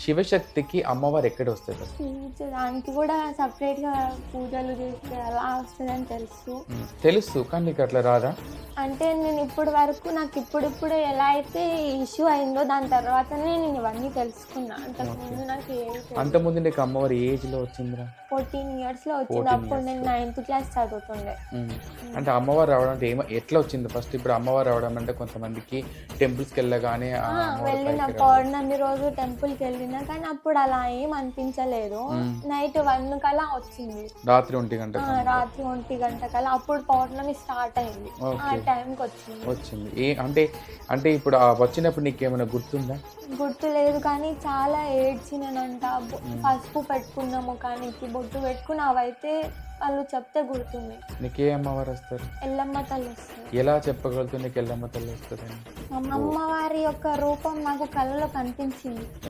శివశక్తికి అమ్మవారు ఎక్కడ వస్తారు ఫస్ట్? దానికి కూడా సపరేట్‌గా పూజలు చేస్తే అలా వస్తదని తెలుసు. తెలుసు కానీ నీకు అట్లా రాదా? అంటే నేను ఇప్పటి వరకు నాకు ఇప్పుడిప్పుడు ఎలా అయితే ఇష్యూ అయిందో దాని తర్వాతనే నేను ఇవన్నీ తెలుసుకున్నా. అంతకుముందు నాకు ఏమి తెలీదు. అంతకుముందు నీకు అమ్మవారు ఏ ఏజ్లో వచ్చిందిరా? 14 ఇయర్స్‌లో వచ్చింది. 14 అప్పుడు నేను 9th క్లాస్ చదువుతుండే. అంటే అమ్మవారు రావడం అంటే ఎట్లా వచ్చింది ఫస్ట్? ఇప్పుడు అమ్మవారు రావడం అంటే కొంతమందికి టెంపుల్స్కి వెళ్ళగానే వెళ్ళిన పౌర్ణమి రోజు టెంపుల్కి వెళ్ళినా కానీ అప్పుడు అలా ఏం అనిపించలేదు. నైట్ 1 కల్లా వచ్చింది. రాత్రి 1 గంట రాత్రి 1 గంట కల్లా అప్పుడు పౌర్ణమి స్టార్ట్ అయింది. ఆ టైంకి వచ్చింది. అంటే ఇప్పుడు వచ్చినప్పుడు నీకు ఏమైనా గుర్తుందా? గుర్తు లేదు కానీ చాలా ఏడ్చినానంట. పసుపు పెట్టుకున్న ముఖానికి బొట్టు పెట్టుకుని అవైతే వాళ్ళు చెప్తే గుర్తుంది. నీకే అమ్మవారు వస్తారు? ఎల్లమ్మ తల్లి వస్తుంది. ఎలా చెప్పగలుగుతుంది నీకు ఎల్లమ్మ తల్లి వస్తుందని? అమ్మవారి యొక్క రూపం నాకు కళ్ళలో కనిపించింది.